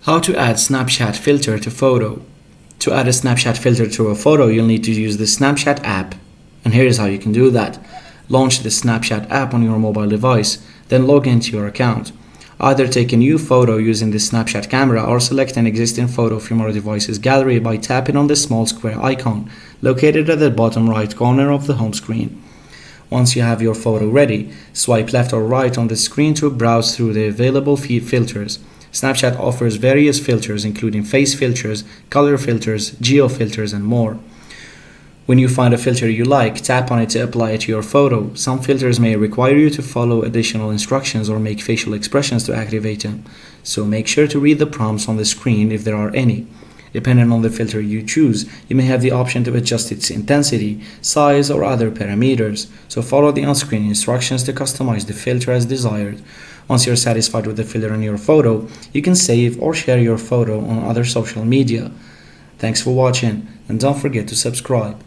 How to add Snapchat filter to photo. To add a Snapchat filter to a photo, you'll need to use the Snapchat app. And here's how you can do that. Launch the Snapchat app on your mobile device, then log into your account. Either take a new photo using the Snapchat camera or select an existing photo from your device's gallery by tapping on the small square icon located at the bottom right corner of the home screen. Once you have your photo ready, swipe left or right on the screen to browse through the available filters. Snapchat offers various filters including face filters, color filters, geo filters, and more. When you find a filter you like, tap on it to apply it to your photo. Some filters may require you to follow additional instructions or make facial expressions to activate them, so make sure to read the prompts on the screen if there are any. Depending on the filter you choose, you may have the option to adjust its intensity, size, or other parameters, so follow the on-screen instructions to customize the filter as desired. Once you're satisfied with the filter in your photo, you can save or share your photo on other social media. Thanks for watching, and don't forget to subscribe.